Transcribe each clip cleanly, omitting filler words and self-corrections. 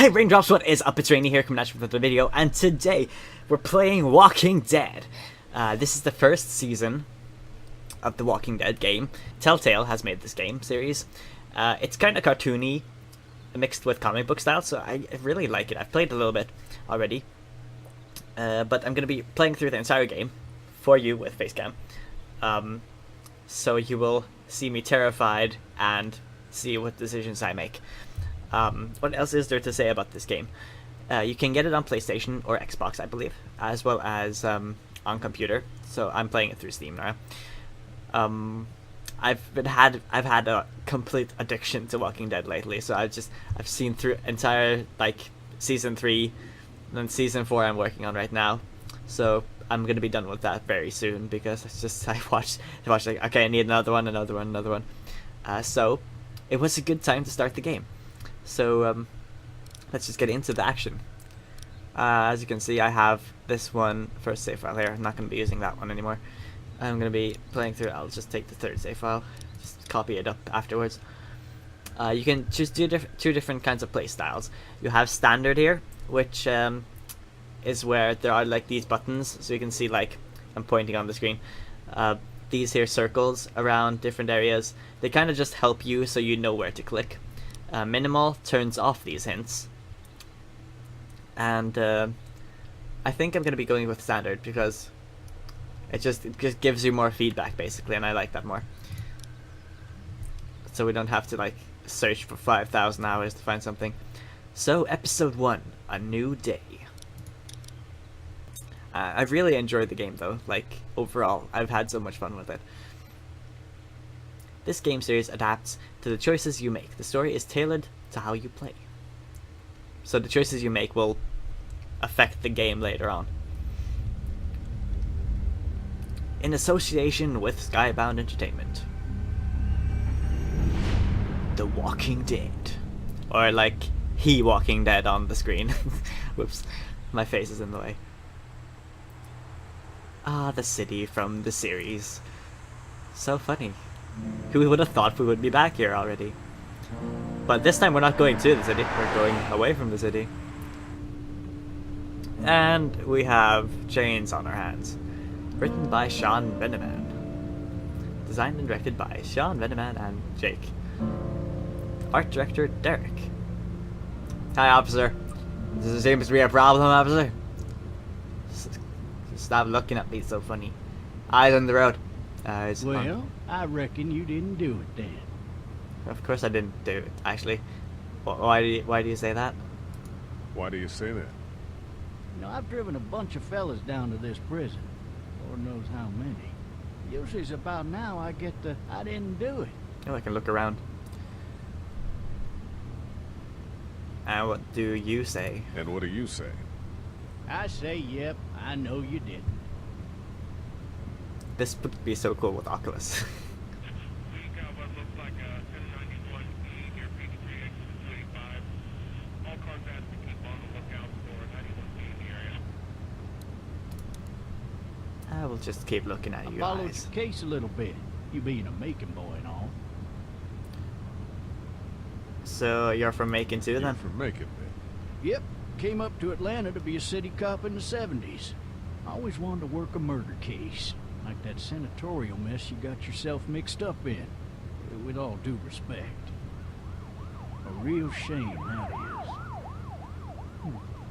Hey Raindrops, what is up? It's Rainy here coming at you with another video, and today we're playing Walking Dead. This is the first season of the Walking Dead game. Telltale has made this game series. It's kind of cartoony, mixed with comic book style, so I really like it. I've played a little bit already, but I'm going to be playing through the entire game for you with Facecam. So you will see me terrified and see what decisions I make. What else is there to say about this game? You can get it on PlayStation or Xbox, I believe, as well as on computer. So I'm playing it through Steam now. I've had a complete addiction to Walking Dead lately. So I've seen through entire season 3, and then season 4 I'm working on right now. So I'm gonna be done with that very soon because I watched like, okay, I need another one. So it was a good time to start the game. So let's just get into the action. As you can see, I have this one first save file here. I'm not going to be using that one anymore. I'm going to be playing through. I'll just take the third save file, just copy it up afterwards. You can choose two different kinds of play styles. You have standard here, which is where there are like these buttons, so you can see, like, I'm pointing on the screen. These here circles around different areas. They kind of just help you so you know where to click. Minimal turns off these hints, and I think I'm going to be going with standard because it just gives you more feedback basically, and I like that more. So we don't have to like search for 5,000 hours to find something. So episode 1, a new day. I've really enjoyed the game though, like overall I've had so much fun with it. This game series adapts to the choices you make. The story is tailored to how you play. So the choices you make will affect the game later on. In association with Skybound Entertainment. The Walking Dead. Or like, He Walking Dead on the screen. Whoops, my face is in the way. Ah, the city from the series. So funny. Who would have thought we would be back here already? But this time we're not going to the city, we're going away from the city. And we have chains on our hands. Written by Sean Veneman. Designed and directed by Sean Veneman and Jake. Art director Derek. Hi, officer. Does it seem to be a problem, officer? Stop looking at me so funny. Eyes on the road. Well, I reckon you didn't do it then. Of course I didn't do it, actually. Why do you say that? Why do you say that? You know, I've driven a bunch of fellas down to this prison. Lord knows how many. Usually it's about now I get the, I didn't do it. Oh, I can look around. And what do you say? And what do you say? I say, yep, I know you didn't. This would be so cool with Oculus. I will just keep looking at you I followed guys. your case a little bit, you being a Macon boy and all. So you're from Macon too, You're then? from Macon, then. Yep, came up to Atlanta to be a city cop in the 70s. Always wanted to work a murder case. Like that senatorial mess you got yourself mixed up in. With all due respect. A real shame, that is.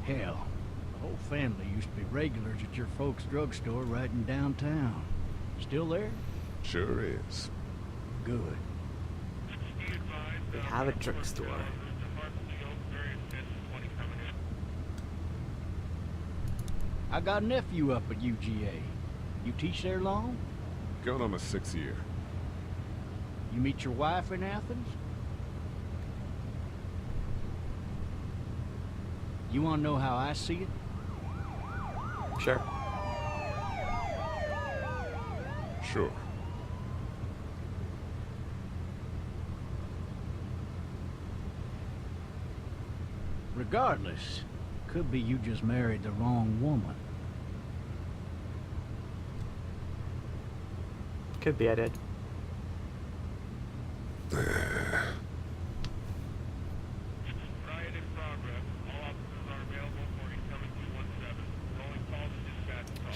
Hell, the whole family used to be regulars at your folks' drugstore right in downtown. Still there? Sure is. Good. We have a drugstore. I got a nephew up at UGA. You teach there long? Going on my 6th year. You meet your wife in Athens? You want to know how I see it? Sure. Sure. Regardless, could be you just married the wrong woman. Could be I did.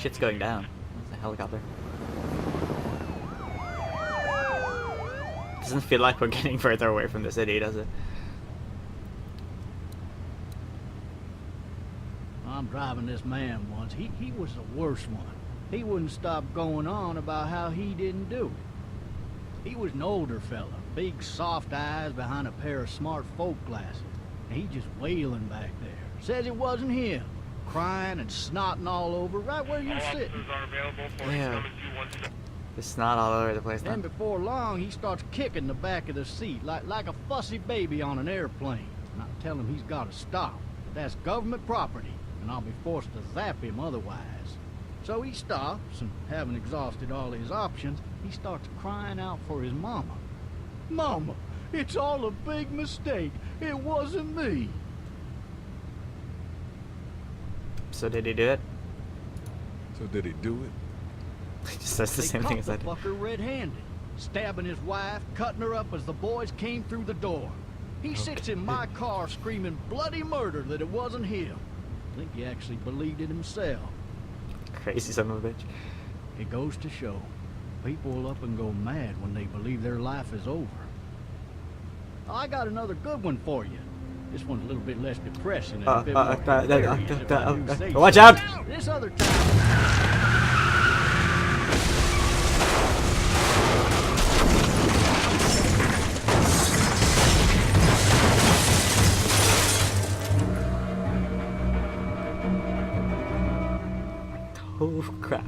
Shit's going down. There's a helicopter. Doesn't feel like we're getting further away from the city, does it? I'm driving this man once. He was the worst one. He wouldn't stop going on about how he didn't do it. He was an older fella, big soft eyes behind a pair of smart folk glasses. And he just wailing back there. Says it wasn't him. Crying and snotting all over right where you're sitting. Yeah. There's snot all over the place Then now. before long, he starts kicking the back of the seat like a fussy baby on an airplane. And I tell him he's got to stop. But that's government property, and I'll be forced to zap him otherwise. So he stops, and having exhausted all his options, he starts crying out for his mama. Mama, it's all a big mistake. It wasn't me. So did he do it? So did he do it? He just says the They same caught thing as the I did. fucker red-handed, stabbing his wife, cutting her up as the boys came through the door. He sits in my car screaming bloody murder that it wasn't him. I think he actually believed it himself. Crazy son of a bitch. It goes to show, people will up and go mad when they believe their life is over. I got another good one for you. This one's a little bit less depressing and a bit more hilarious, if I do say so. Watch out! This other time... Oh crap.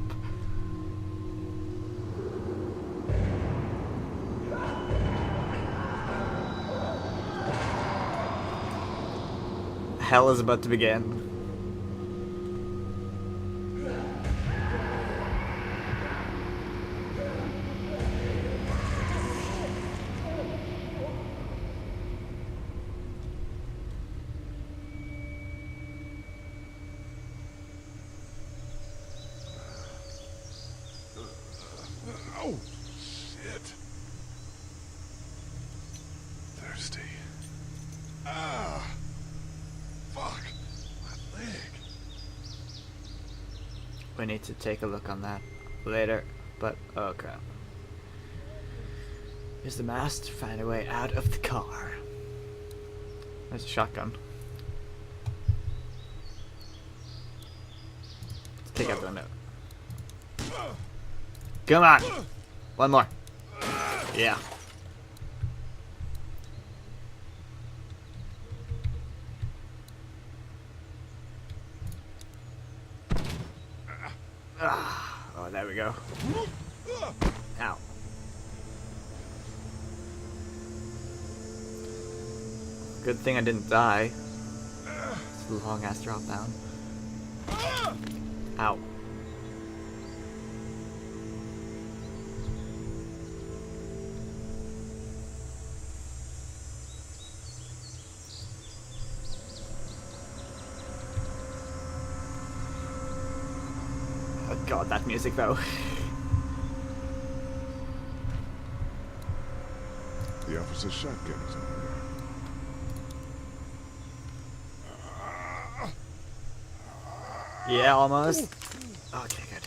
Hell is about to begin. Oh, shit. Thirsty. Ah. Fuck. My leg. We need to take a look on that later, but oh crap. Use the mast to find a way out of the car. There's a shotgun. Let's take out the window. Come on! One more. Yeah. Oh, there we go. Ow. Good thing I didn't die. It's a long ass drop down. Ow. Oh god, that music though. The officer's shotgun is over there. Yeah, almost. Okay, good.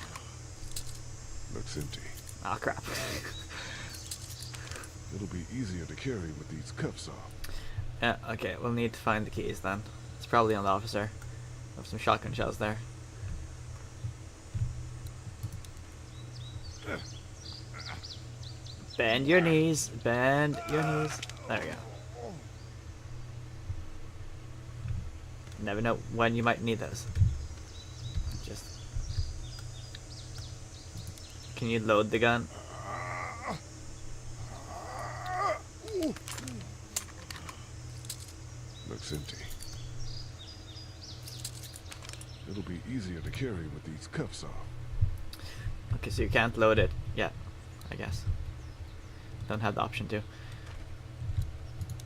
Looks empty. Oh crap. It'll be easier to carry with these cuffs off. Yeah, okay, we'll need to find the keys then. It's probably on the officer. Have some shotgun shells there. Bend your knees, bend your knees. There we go. Never know when you might need those. Just. Can you load the gun? Looks empty. It'll be easier to carry with these cuffs off. Okay, so you can't load it yet, I guess. Don't have the option to.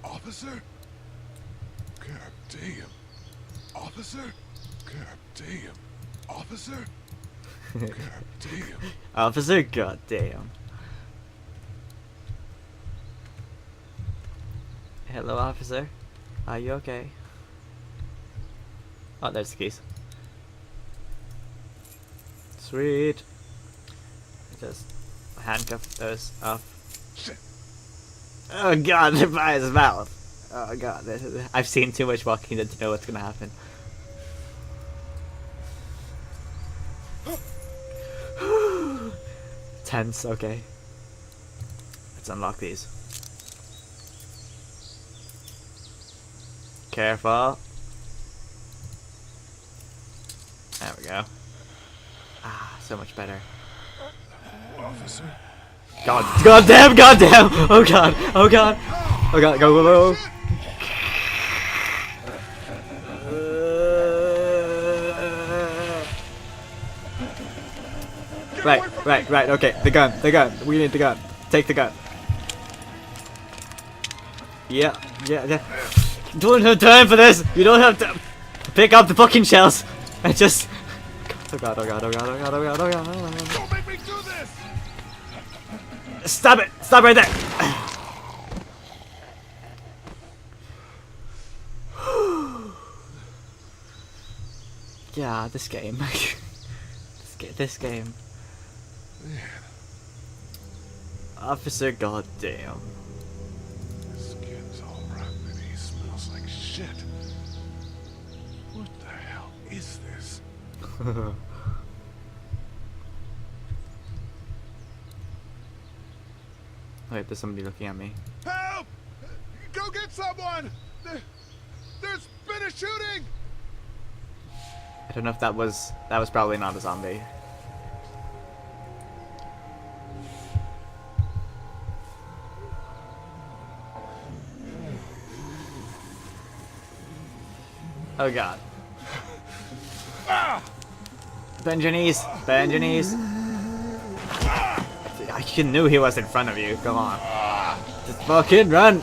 Officer? God damn. Officer? God damn. Officer? God damn. Officer, goddamn. Hello, officer. Are you okay? Oh, there's the keys. Just Sweet. Just handcuff those off. Shit. Oh god, they're by his mouth. Oh god, I've seen too much Walking Dead to know what's gonna happen. Tense, okay. Let's unlock these. Careful. There we go. Ah, so much better. Officer. God damn! Oh god, oh god. Oh god, go. Right, okay. The gun. We need the gun. Take the gun. Yeah. Don't have time for this! You don't have to pick up the fucking shells! I just... Oh god. Don't make me do this! Stop it! Stop right there! Yeah, this game. This game. Man, Officer, goddamn. his skin's all rotten and he smells like shit. What the hell is this? Wait, there's somebody looking at me. Help! Go get someone! There's been a shooting! I don't know if that was probably not a zombie. Oh god. Bend your knees. I knew he was in front of you. Come on. Just fucking run.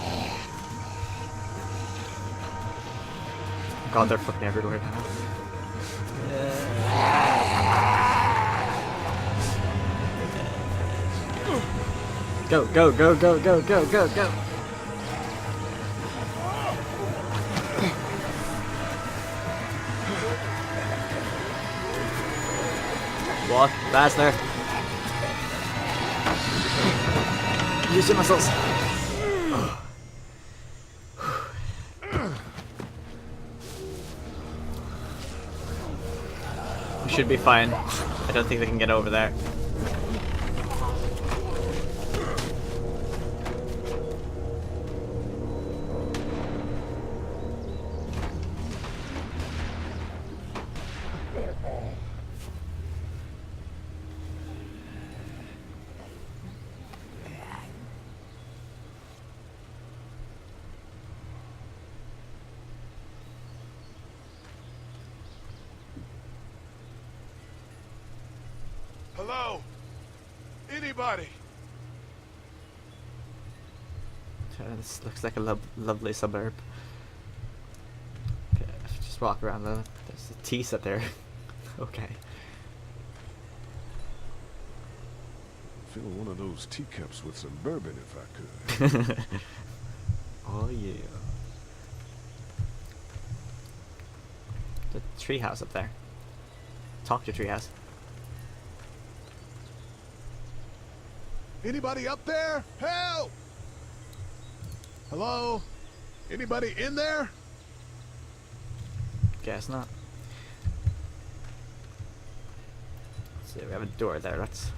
God, they're fucking everywhere now. Go. Walk faster. Use your muscles. We should be fine. I don't think they can get over there. Hello? Anybody? This looks like a lovely suburb. Okay, just walk around though. There's a tea set there. Okay. Fill one of those teacups with some bourbon if I could. Oh yeah. The treehouse up there. Talk to treehouse. Anybody up there? Help! Hello? Anybody in there? Guess not. Let's see, we have a door there. Let's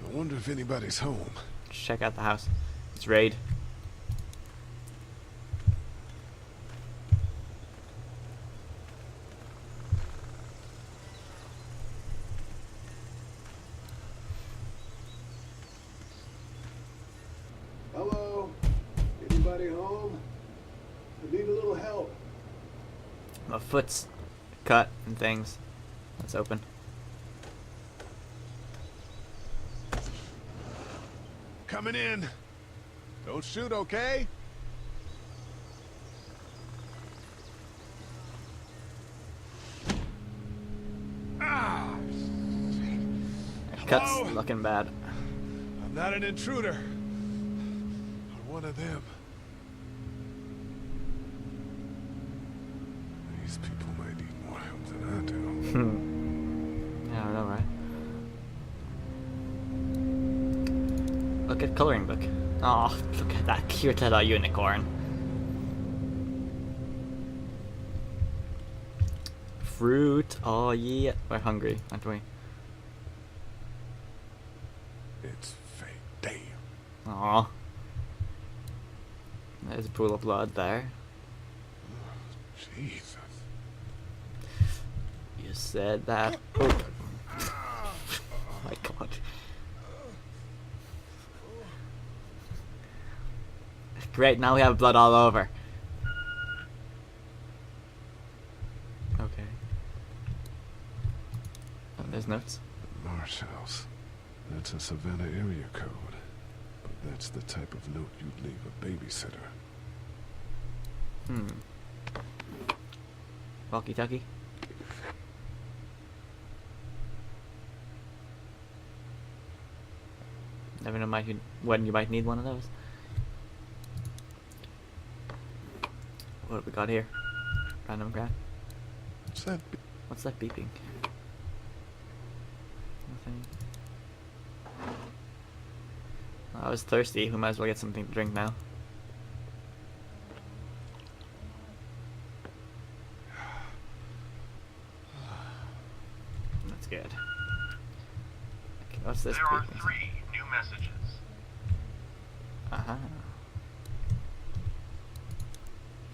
I wonder if anybody's home. check out the house. It's raid. Hello? Anybody home? I need a little help. My foot's cut and things. Let's open. Coming in. Don't shoot, okay? Ah! Cut's Hello? looking bad. I'm not an intruder. I'm one of them. These people might need more help than I do. Yeah, I know, right? coloring book. Oh, look at that cute little unicorn. Fruit. Oh yeah, we're hungry, aren't we? It's fake. Damn. Aw. There's a pool of blood there. Jesus. You said that. Oh. My God. Great, now we have blood all over. Okay. Oh, there's notes. Marsh House. That's a Savannah area code. But that's the type of note you'd leave a babysitter. Walkie-talkie. Never know when you might need one of those. What have we got here? Random crap. What's that? What's that beeping? Nothing. I was thirsty. We might as well get something to drink now. That's good. Okay, what's this? There are beeping? 3 new messages. Uh-huh.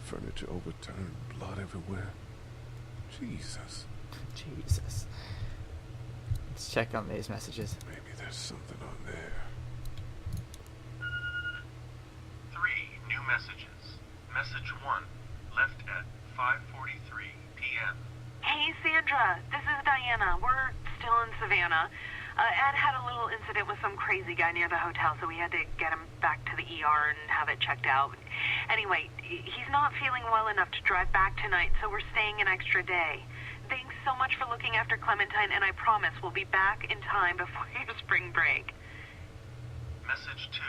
Furniture overturned, blood everywhere. Jesus. Jesus. Let's check on these messages. Maybe there's something on there. 3 new messages. Message 1, left at 5:43 p.m. Hey, Sandra. This is Diana. We're still in Savannah. Ed had a little incident with some crazy guy near the hotel, so we had to get him back to the ER and have it checked out. Anyway, he's not feeling well enough to drive back tonight, so we're staying an extra day. Thanks so much for looking after Clementine, and I promise we'll be back in time before your spring break. Message 2,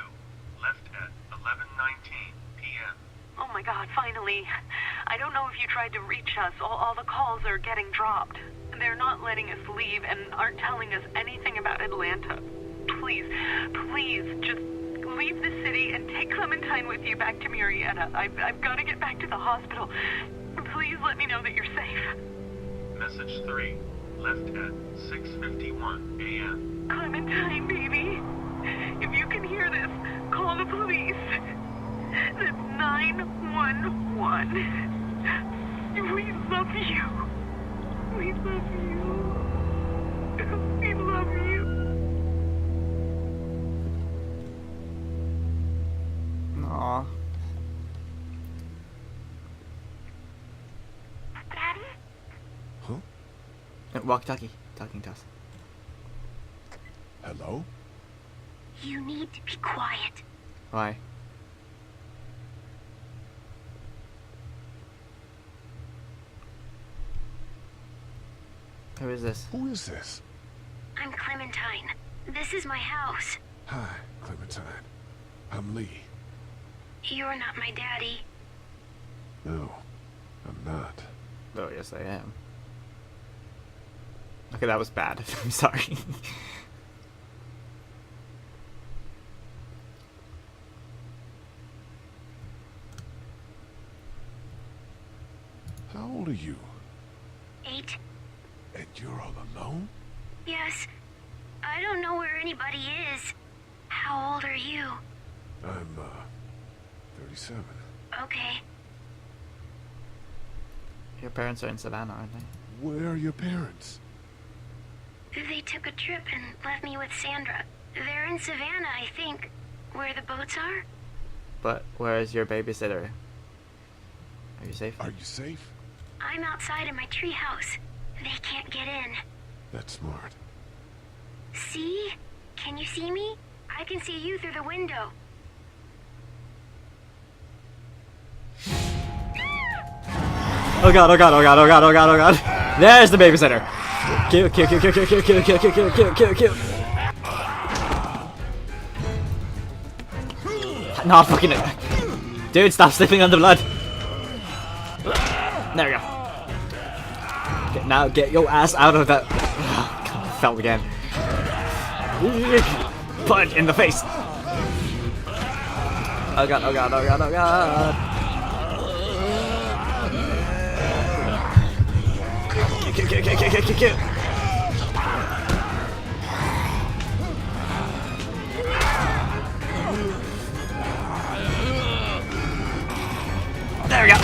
left at 11:19 p.m. Oh my God, finally. I don't know if you tried to reach us. All the calls are getting dropped. They're not letting us leave and aren't telling us anything about Atlanta. Please, please, just leave the city and take Clementine with you back to Murrieta. I've got to get back to the hospital. Please let me know that you're safe. Message 3, left at 6:51 a.m. Clementine, baby. If you can hear this, call the police. That's 911. We love you. We love you. We love you. Aww. Daddy? Huh? Walkie-talkie. Talking to us. Hello? You need to be quiet. Why? Who is this? Who is this? I'm Clementine. This is my house. Hi, Clementine. I'm Lee. You're not my daddy. No, I'm not. Oh, yes, I am. Okay, that was bad. I'm sorry. How old are you? 8? And you're all alone? Yes. I don't know where anybody is. How old are you? I'm, 37. Okay. Your parents are in Savannah, aren't they? Where are your parents? They took a trip and left me with Sandra. They're in Savannah, I think. Where the boats are? But where is your babysitter? Are you safe? Are you safe? I'm outside in my treehouse. They can't get in. That's smart. See? Can you see me? I can see you through the window. Oh god, oh god, oh god, oh god, oh god, oh god. There's the babysitter. Kill, kill, kill, kill, kill, kill, kill, kill, kill, kill, kill, kill. No, fucking it. Dude, stop slipping on the blood. There we go. Now get your ass out of that. Oh, God, I fell again. Punch in the face. Oh god, oh god, oh god, oh god. Kill. There we go.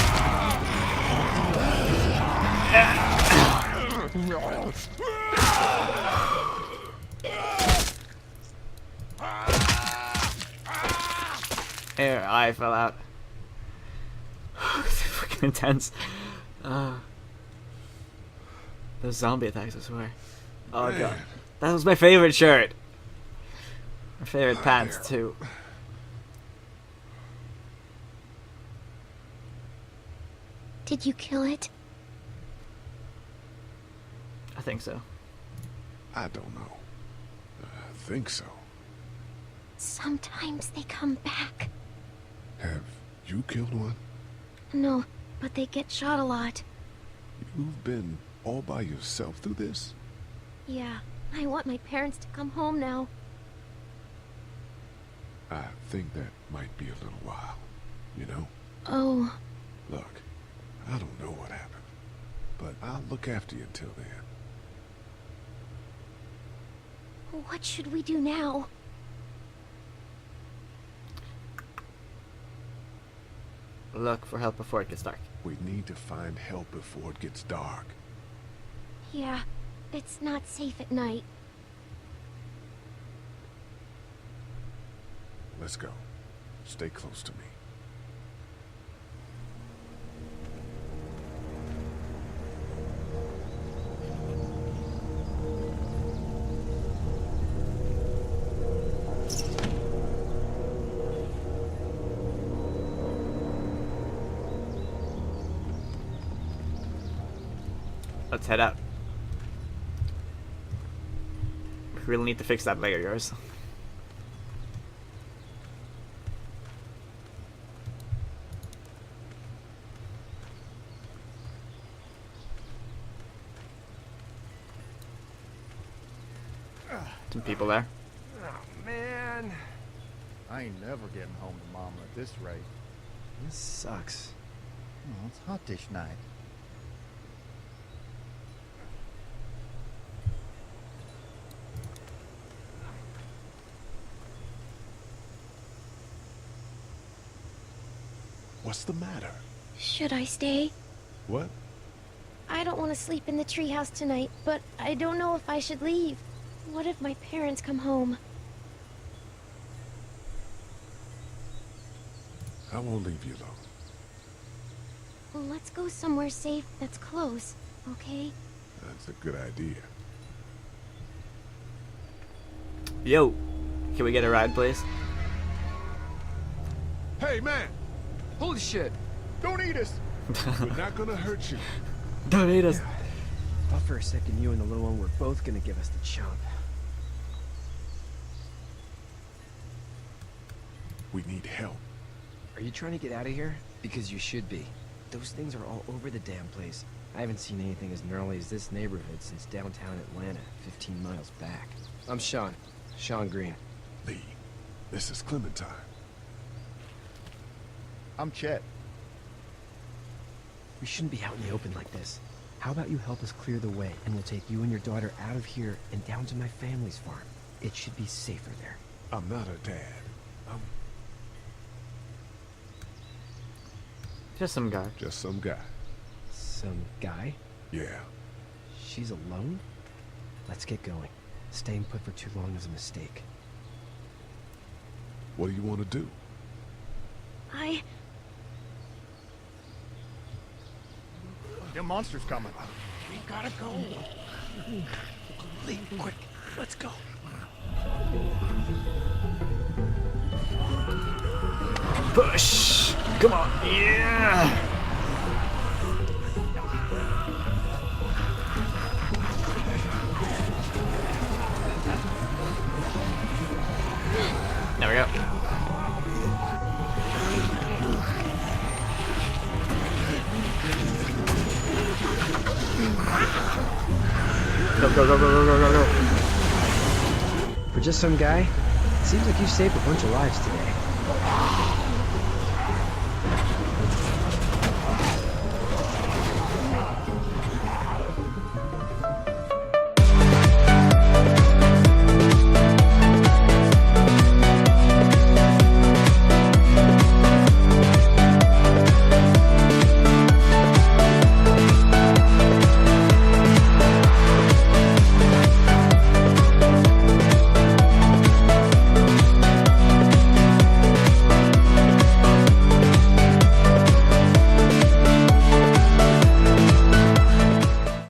Here, I fell out. It's fucking intense. Those zombie attacks, I swear. Oh Man. god. That was my favorite shirt. My favorite pants, too. Did you kill it? I think so. I don't know. I think so. Sometimes they come back. Have you killed one? No, but they get shot a lot. You've been all by yourself through this? Yeah, I want my parents to come home now. I think that might be a little while, you know? Oh, Look, I don't know what happened, but I'll look after you until then. what should we do now? Look for help before it gets dark. We need to find help before it gets dark. Yeah, it's not safe at night. Let's go. Stay close to me. Let's head out. We really need to fix that leg of yours. Some people there. Oh, man. I ain't never getting home to Mama at this rate. This sucks. Oh, it's hot dish night. What's the matter? Should I stay? What? I don't want to sleep in the treehouse tonight, but I don't know if I should leave. What if my parents come home? I won't leave you alone. Let's go somewhere safe that's close, okay? That's a good idea. Yo, can we get a ride, please? Hey, man! Holy shit! Don't eat us! We're not gonna hurt you. Don't eat us. Thought for a second you and the little one were both gonna give us the chump. We need help. Are you trying to get out of here? Because you should be. Those things are all over the damn place. I haven't seen anything as gnarly as this neighborhood since downtown Atlanta, 15 miles back. I'm Sean. Sean Green. Lee, this is Clementine. I'm Chet. We shouldn't be out in the open like this. How about you help us clear the way, and we'll take you and your daughter out of here and down to my family's farm. It should be safer there. I'm not her dad. I'm Just some guy. just some guy. Some guy? Yeah. She's alone? Let's get going. Staying put for too long is a mistake. What do you want to do? Them monster's coming. We gotta go. Lee, quick, let's go. Push! Come on! Yeah! There we go. Go, go, go, go, go, go, go, go. For just some guy, seems like you saved a bunch of lives today.